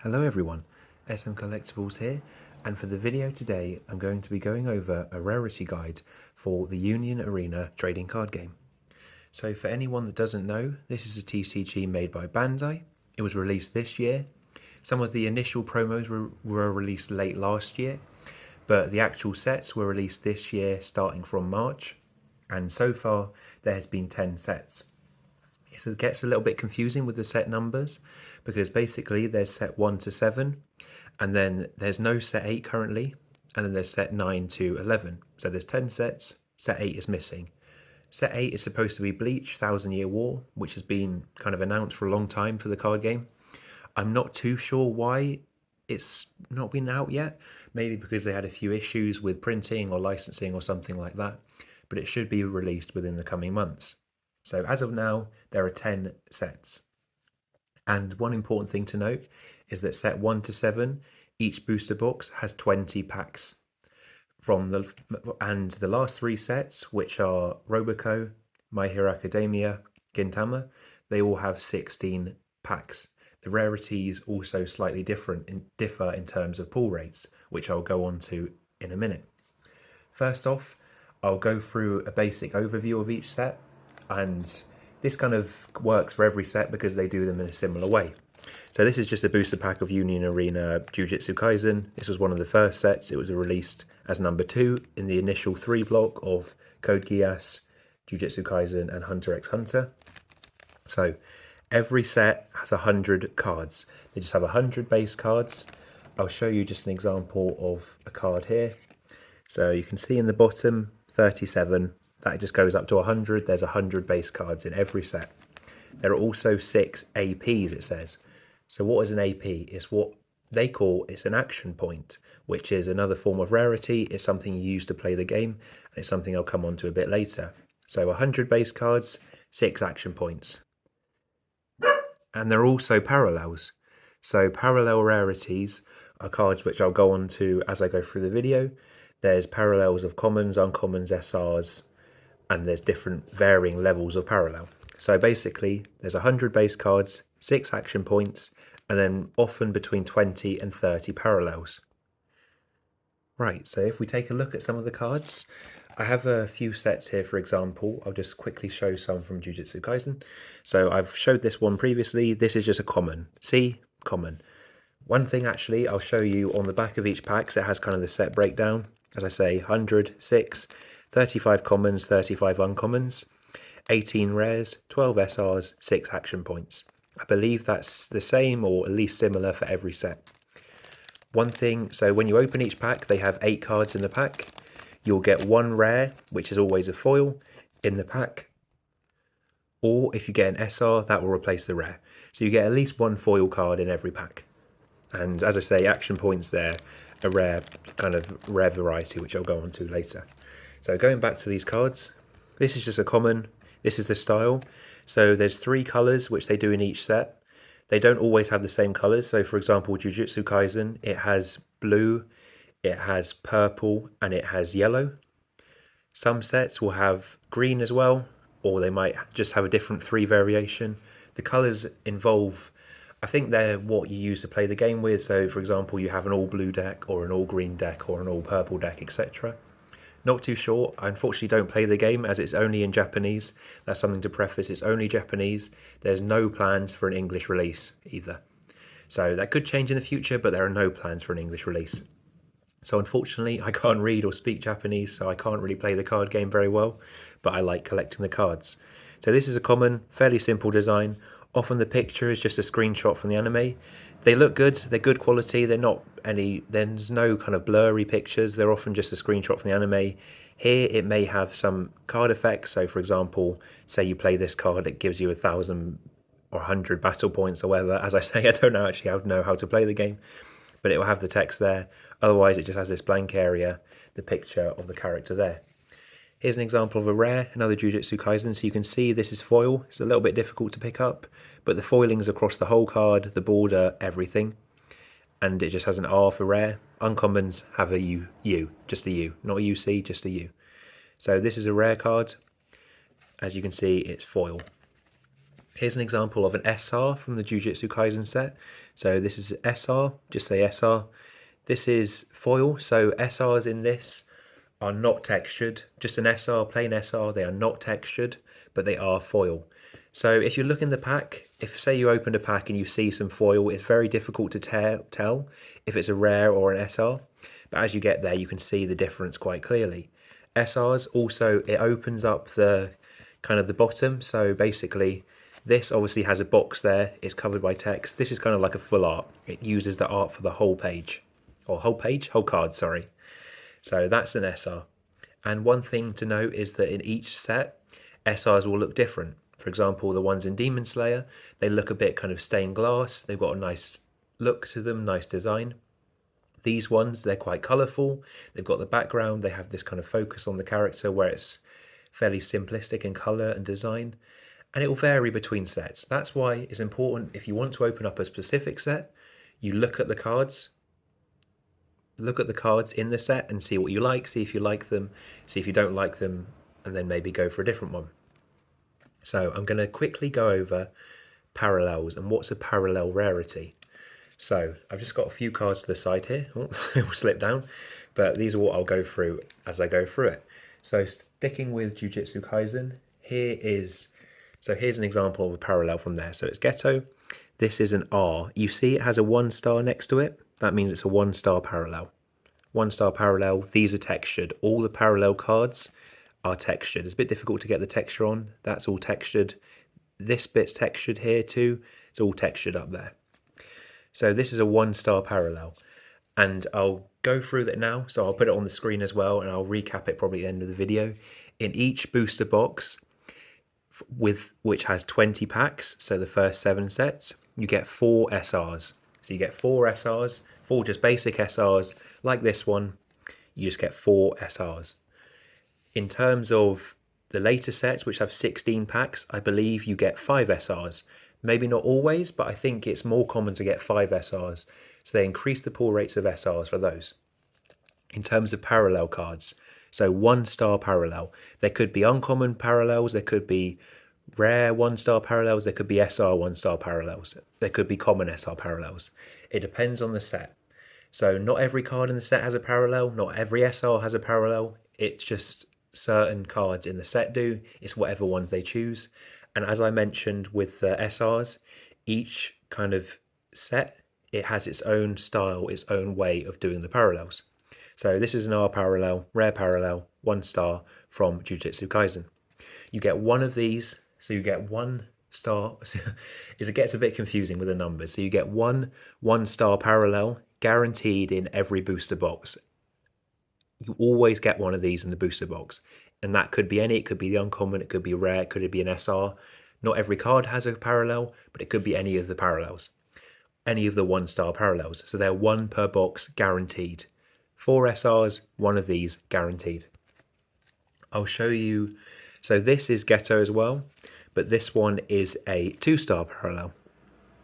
Hello everyone, SM Collectibles here, and for the video today I'm going to be going over a rarity guide for the Union Arena trading card game. So for anyone that doesn't know, this is a TCG made by Bandai. It was released this year. Some of the initial promos were released late last year, but the actual sets were released this year starting from March, and so far there has been 10 sets. It gets a little bit confusing with the set numbers because basically there's set 1 to 7 and then there's no set 8 currently, and then there's set 9 to 11. So there's 10 sets, set 8 is missing. Set 8 is supposed to be Bleach, 1000-Year War, which has been kind of announced for a long time for the card game. I'm not too sure why it's not been out yet, maybe because they had a few issues with printing or licensing or something like that, but it should be released within the coming months. So as of now, there are 10 sets. And one important thing to note is that set 1 to 7, each booster box has 20 packs. And the last 3 sets, which are Roboco, My Hero Academia, Gintama, they all have 16 packs. The rarities also slightly differ in terms of pull rates, which I'll go on to in a minute. First off, I'll go through a basic overview of each set, and this kind of works for every set because they do them in a similar way. So this is just a booster pack of Union Arena Jujutsu Kaisen. This was one of the first sets. It was released as number 2 in the initial 3 block of Code Geass, Jujutsu Kaisen and Hunter x Hunter. So every set has 100 cards. They just have 100 base cards. I'll show you just an example of a card here. So you can see in the bottom 37, that just goes up to 100. There's 100 base cards in every set. There are also 6 APs, it says. So what is an AP? It's what they call, it's an action point, which is another form of rarity. It's something you use to play the game, and it's something I'll come on to a bit later. So 100 base cards, 6 action points. And there are also parallels. So parallel rarities are cards which I'll go on to as I go through the video. There's parallels of commons, uncommons, SRs, and there's different varying levels of parallel. So basically there's 100 base cards, 6 action points, and then often between 20 and 30 parallels. Right, so if we take a look at some of the cards, I have a few sets here. For example, I'll just quickly show some from Jujutsu Kaisen. So I've showed this one previously. This is just a common. See? Common. One thing actually I'll show you on the back of each pack, so it has kind of the set breakdown. As I say, 100, 6, 35 commons, 35 uncommons, 18 rares, 12 SRs, 6 action points. I believe that's the same or at least similar for every set. One thing, so when you open each pack, they have 8 cards in the pack. You'll get 1 rare, which is always a foil, in the pack. Or if you get an SR, that will replace the rare. So you get at least 1 foil card in every pack. And as I say, action points there, a rare kind of rare variety, which I'll go on to later. So going back to these cards, this is just a common. This is the style. So there's 3 colors which they do in each set. They don't always have the same colors. So for example, Jujutsu Kaisen, it has blue, it has purple, and it has yellow. Some sets will have green as well, or they might just have a different 3 variation. The colors involve, I think they're what you use to play the game with. So for example, you have an all blue deck or an all green deck or an all purple deck, etc. Not too sure. I unfortunately don't play the game as it's only in Japanese. That's something to preface. It's only Japanese. There's no plans for an English release either. So that could change in the future, but there are no plans for an English release. So unfortunately, I can't read or speak Japanese, so I can't really play the card game very well, but I like collecting the cards. So this is a common, fairly simple design. Often the picture is just a screenshot from the anime. They look good, they're good quality, there's no kind of blurry pictures, they're often just a screenshot from the anime. Here it may have some card effects, so for example, say you play this card, it gives you 1,000 or 100 battle points or whatever. As I say, I don't actually know how to play the game, but it will have the text there. Otherwise it just has this blank area, the picture of the character there. Here's an example of a rare, another Jujutsu Kaisen. So you can see this is foil. It's a little bit difficult to pick up, but the foiling's across the whole card, the border, everything. And it just has an R for rare. Uncommons have a U, just a U, not a UC, just a U. So this is a rare card. As you can see, it's foil. Here's an example of an SR from the Jujutsu Kaisen set. So this is SR, just say SR. This is foil, so SRs in this are not textured. Just an SR, plain SR, they are not textured, but they are foil. So if you look in the pack, if say you opened a pack and you see some foil, it's very difficult to tell if it's a rare or an SR. But as you get there, you can see the difference quite clearly. SRs also, it opens up the kind of the bottom. So basically, this obviously has a box there. It's covered by text. This is kind of like a full art. It uses the art for the whole page, or whole card, sorry. So that's an SR. And one thing to note is that in each set, SRs will look different. For example, the ones in Demon Slayer, they look a bit kind of stained glass. They've got a nice look to them, nice design. These ones, they're quite colourful. They've got the background. They have this kind of focus on the character where it's fairly simplistic in colour and design. And it will vary between sets. That's why it's important, if you want to open up a specific set, you look at the cards. Look at the cards in the set and see what you like, see if you like them, see if you don't like them, and then maybe go for a different one. So I'm going to quickly go over parallels and what's a parallel rarity. So I've just got a few cards to the side here. Oh, it will slip down, but these are what I'll go through as I go through it. So sticking with Jujutsu Kaisen, here's an example of a parallel from there. So it's Geto. This is an R. You see it has a 1 star next to it. That means it's a 1 star parallel. 1 star parallel. These are textured. All the parallel cards are textured. It's a bit difficult to get the texture on. That's all textured. This bit's textured here too. It's all textured up there. So this is a 1 star parallel. And I'll go through that now. So I'll put it on the screen as well, and I'll recap it probably at the end of the video. In each booster box, which has 20 packs, so the first 7 sets, you get 4 SRs. So you get 4 SRs, 4 just basic SRs, like this one, you just get 4 SRs. In terms of the later sets, which have 16 packs, I believe you get 5 SRs. Maybe not always, but I think it's more common to get 5 SRs. So they increase the pull rates of SRs for those. In terms of parallel cards, so 1 star parallel, there could be uncommon parallels, there could be rare 1 star parallels, there could be SR 1 star parallels, there could be common SR parallels. It depends on the set. So not every card in the set has a parallel, not every SR has a parallel, it's just certain cards in the set do, it's whatever ones they choose. And as I mentioned with the SRs, each kind of set, it has its own style, its own way of doing the parallels. So this is an R parallel, rare parallel, 1 star from Jujutsu Kaisen. You get one of these, so you get 1 star. It gets a bit confusing with the numbers. So you get one 1 star parallel guaranteed in every booster box. You always get one of these in the booster box. And that could be any, it could be the uncommon, it could be rare, it could be an SR. Not every card has a parallel, but it could be any of the parallels. Any of the 1 star parallels. So they're 1 per box guaranteed. 4 SRs, 1 of these guaranteed. I'll show you. So this is Geto as well, but this one is a 2 star parallel.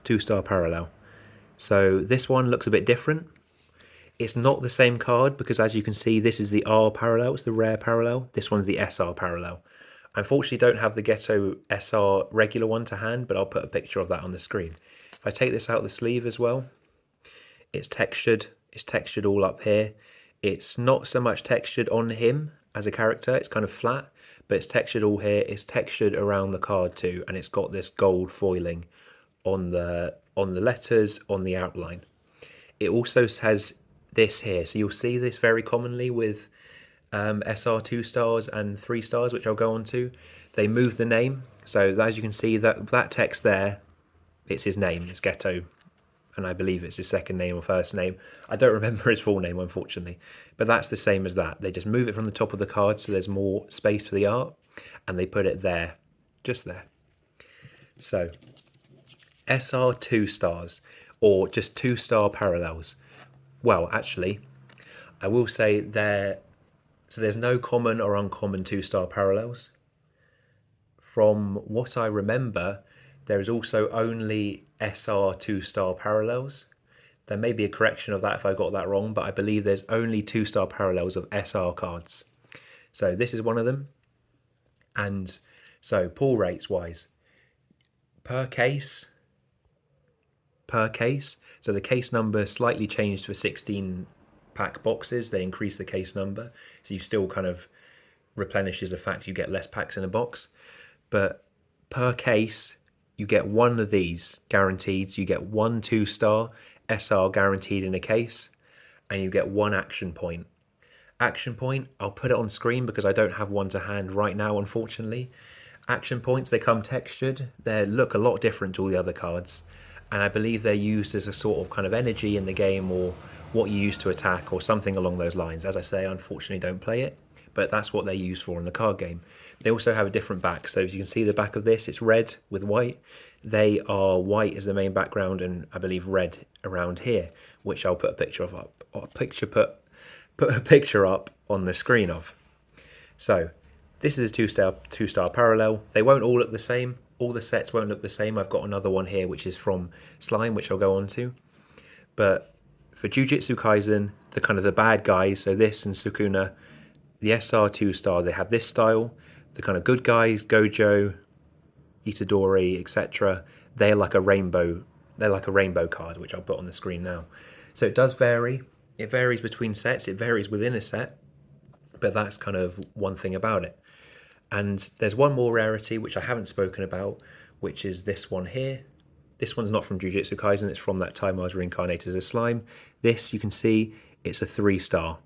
2 star parallel. So this one looks a bit different. It's not the same card because as you can see, this is the R parallel, it's the rare parallel. This one's the SR parallel. I unfortunately don't have the Geto SR regular one to hand, but I'll put a picture of that on the screen. If I take this out of the sleeve as well, it's textured all up here. It's not so much textured on him as a character, it's kind of flat, but it's textured all here. It's textured around the card too, and it's got this gold foiling on the letters, on the outline. It also has this here, so you'll see this very commonly with SR 2 stars and 3 stars, which I'll go on to. They move the name, so as you can see, that text there, it's his name, it's Geto, and I believe it's his second name or first name. I don't remember his full name, unfortunately, but that's the same as that. They just move it from the top of the card so there's more space for the art, and they put it there, just there. So SR 2 stars, or just 2 star parallels. Well, actually, I will say there's no common or uncommon 2 star parallels. From what I remember, there is also only SR 2 star parallels. There may be a correction of that if I got that wrong, but I believe there's only 2 star parallels of SR cards. So this is one of them. And so pull rates wise, per case. So the case number slightly changed for 16 pack boxes. They increased the case number, so you still kind of replenishes the fact you get less packs in a box. But per case, you get one of these guaranteed. So you get one 2-star SR guaranteed in a case, and you get one action point. Action point, I'll put it on screen because I don't have one to hand right now, unfortunately. Action points, they come textured. They look a lot different to all the other cards. And I believe they're used as a sort of kind of energy in the game, or what you use to attack, or something along those lines. As I say, I unfortunately don't play it, but that's what they're used for in the card game. They also have a different back. So as you can see the back of this, it's red with white. They are white as the main background, and I believe red around here, which I'll put a picture of up, or put a picture up on the screen of. So this is a two-star parallel. They won't all look the same. All the sets won't look the same. I've got another one here which is from Slime, which I'll go on to. But for Jujutsu Kaisen, the kind of the bad guys, so this and Sukuna, the SR 2-star, they have this style. The kind of good guys, Gojo, Itadori, etc., they're like a rainbow. They're like a rainbow card, which I'll put on the screen now. So it does vary. It varies between sets. It varies within a set. But that's kind of one thing about it. And there's one more rarity which I haven't spoken about, which is this one here. This one's not from Jujutsu Kaisen, it's from that time I was reincarnated as a slime. This, you can see, it's a 3-star.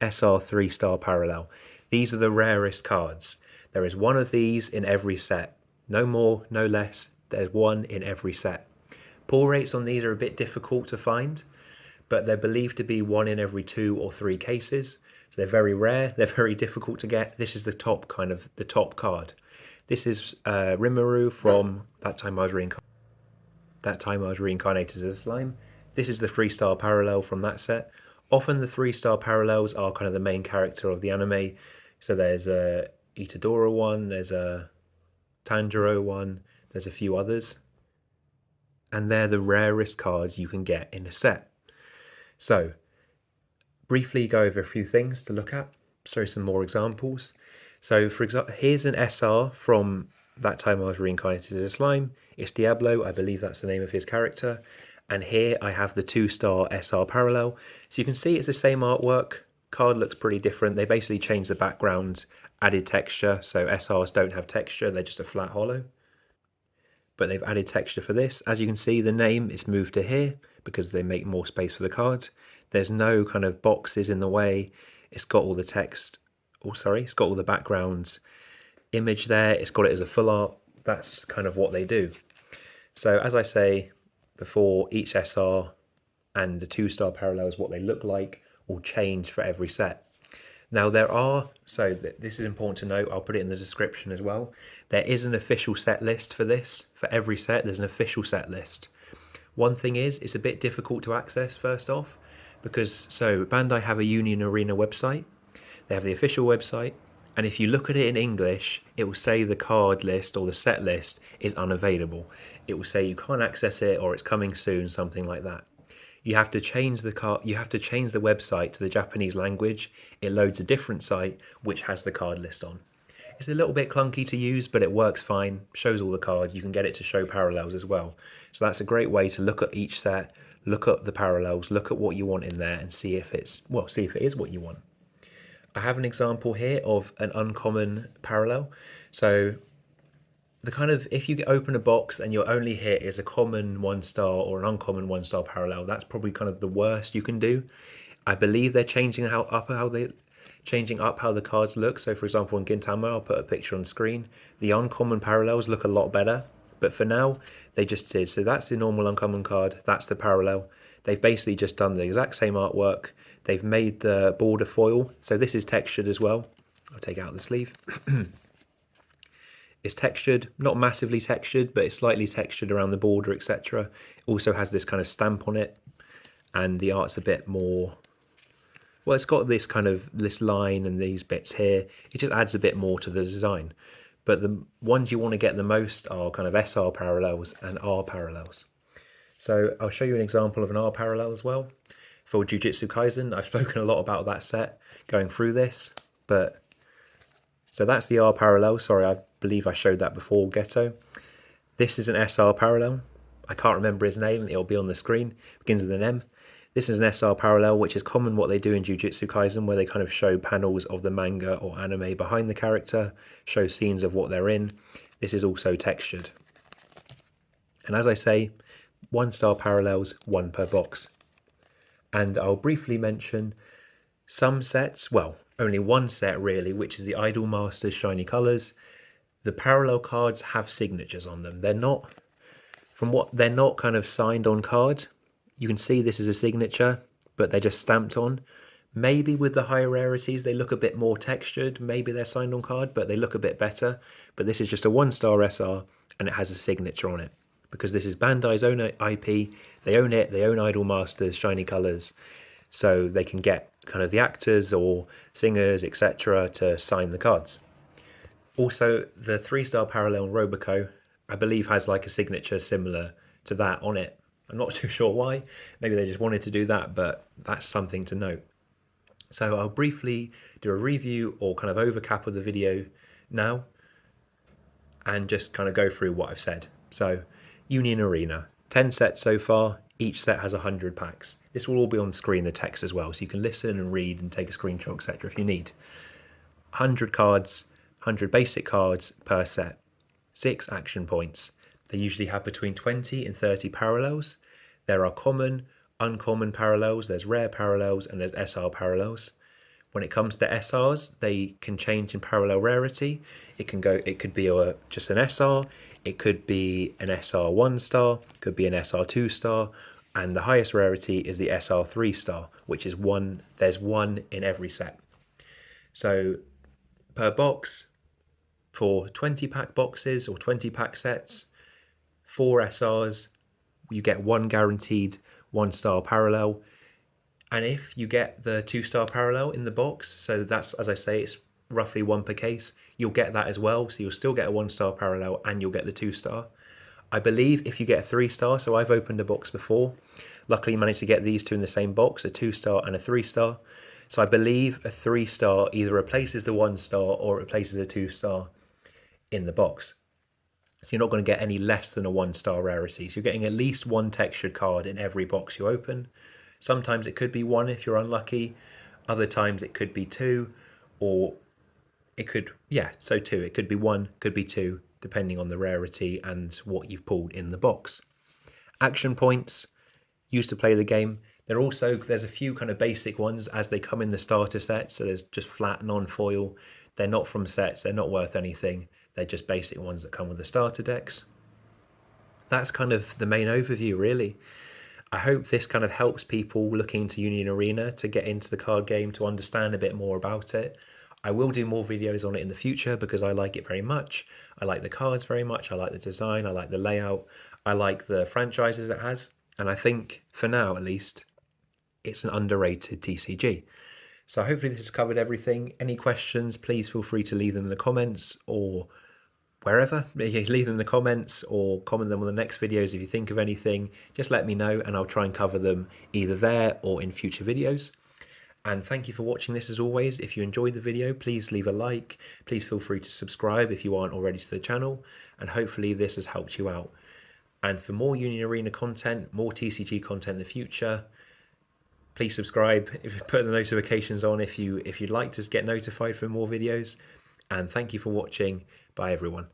SR 3-star parallel. These are the rarest cards. There is one of these in every set. No more, no less. There's one in every set. Pull rates on these are a bit difficult to find, but they're believed to be one in every 2 or 3 cases. So they're very rare, they're very difficult to get. This is the top card. This is Rimuru from that time I was reincarnated as a slime. This is the 3-star parallel from that set. Often the 3-star parallels are kind of the main character of the anime. So there's a Itadora one, there's a Tanjiro one, there's a few others. And they're the rarest cards you can get in a set. So briefly go over a few things to look at, so some more examples. So for example, here's an SR from that time I was reincarnated as a slime. It's Diablo, I believe that's the name of his character. And here I have the 2-star SR parallel. So you can see it's the same artwork. Card looks pretty different. They basically changed the background, added texture. So SRs don't have texture, they're just a flat hollow. But they've added texture for this. As you can see, the name is moved to here because they make more space for the cards. There's no kind of boxes in the way. It's got all the text. It's got all the background image there. It's got it as a full art. That's kind of what they do. So as I say before, each SR and the 2-star parallels, what they look like, will change for every set. Now this is important to note, I'll put it in the description as well. There is an official set list for this. For every set, there's an official set list. One thing is, it's a bit difficult to access first off, because Bandai have a Union Arena website. They have the official website, and if you look at it in English, it will say the card list or the set list is unavailable. It will say you can't access it, or it's coming soon, something like that. You have to change the website to the Japanese language. It loads a different site which has the card list on. It's a little bit clunky to use, but it works fine. Shows all the cards. You can get it to show parallels as well. So that's a great way to look at each set, look at the parallels, look at what you want in there, and see if it is what you want. I have an example here of an uncommon parallel. So if you open a box and your only hit is a common 1-star or an uncommon 1-star parallel, that's probably kind of the worst you can do. I believe they're changing up how the cards look. So for example, in Gintama, I'll put a picture on screen. The uncommon parallels look a lot better, but for now they just did. So that's the normal uncommon card, that's the parallel. They've basically just done the exact same artwork. They've made the border foil, so this is textured as well. I'll take out the sleeve. It's textured, not massively textured, but it's slightly textured around the border, etc. It also has this kind of stamp on it, and the art's a bit more, well, it's got this line and these bits here. It just adds a bit more to the design. But the ones you want to get the most are kind of SR parallels and R parallels. So I'll show you an example of an R parallel as well. For Jujutsu Kaisen, I've spoken a lot about that set going through this, so that's the R parallel. Sorry, I believe I showed that before, Ghetto. This is an SR parallel. I can't remember his name, it'll be on the screen. It begins with an M. This is an SR parallel, which is common what they do in Jujutsu Kaisen, where they kind of show panels of the manga or anime behind the character, show scenes of what they're in. This is also textured. And as I say, 1-star parallels, 1 per box. And I'll briefly mention some sets, well, only one set really, which is the Idol Masters Shiny Colors. The parallel cards have signatures on them. They're not kind of signed on cards. You can see this is a signature, but they're just stamped on. Maybe with the higher rarities, they look a bit more textured. Maybe they're signed on card, but they look a bit better. But this is just a 1-star SR, and it has a signature on it. Because this is Bandai's own IP. They own it. They own Idol Masters, Shiny Colors. So they can get kind of the actors or singers, etc. to sign the cards. Also, the 3-star parallel Roboco, I believe, has like a signature similar to that on it. I'm not too sure why. Maybe they just wanted to do that, but that's something to note. So I'll briefly do a review or kind of overcap of the video now and just kind of go through what I've said. So Union Arena, 10 sets so far. Each set has 100 packs. This will all be on screen, the text as well, so you can listen and read and take a screenshot, etc. if you need. 100 cards, 100 basic cards per set. 6 action points. They usually have between 20 and 30 parallels. There are common, uncommon parallels, there's rare parallels, and there's SR parallels. When it comes to SRs, they can change in parallel rarity. It could be just an SR, it could be an SR 1-star, could be an SR 2-star, and the highest rarity is the SR 3-star, which is one. There's one in every set. So per box, for 20-pack boxes or 20-pack sets, 4 SRs, you get 1 guaranteed 1-star parallel. And if you get the 2-star parallel in the box, so that's, as I say, it's roughly 1 per case, you'll get that as well. So you'll still get a 1-star parallel and you'll get the 2-star. I believe if you get a 3-star, so I've opened a box before, luckily managed to get these two in the same box, a 2-star and a 3-star. So I believe a 3-star either replaces the 1-star or replaces a 2-star in the box. So you're not going to get any less than a 1-star rarity. So you're getting at least 1 textured card in every box you open. Sometimes it could be 1 if you're unlucky. Other times it could be 2, or it could, 2. It could be 1, could be 2, depending on the rarity and what you've pulled in the box. Action points used to play the game. There's a few kind of basic ones as they come in the starter set. So there's just flat non-foil. They're not from sets. They're not worth anything. They're just basic ones that come with the starter decks. That's kind of the main overview, really. I hope this kind of helps people looking to Union Arena to get into the card game, to understand a bit more about it. I will do more videos on it in the future because I like it very much. I like the cards very much. I like the design. I like the layout. I like the franchises it has. And I think, for now at least, it's an underrated TCG. So hopefully this has covered everything. Any questions, please feel free to leave them in the comments or wherever. Leave them in the comments or comment them on the next videos if you think of anything. Just let me know and I'll try and cover them either there or in future videos. And thank you for watching this as always. If you enjoyed the video, please leave a like. Please feel free to subscribe if you aren't already to the channel. And hopefully this has helped you out. And for more Union Arena content, more TCG content in the future, please subscribe. Put the notifications on if you'd like to get notified for more videos. And thank you for watching. Bye everyone.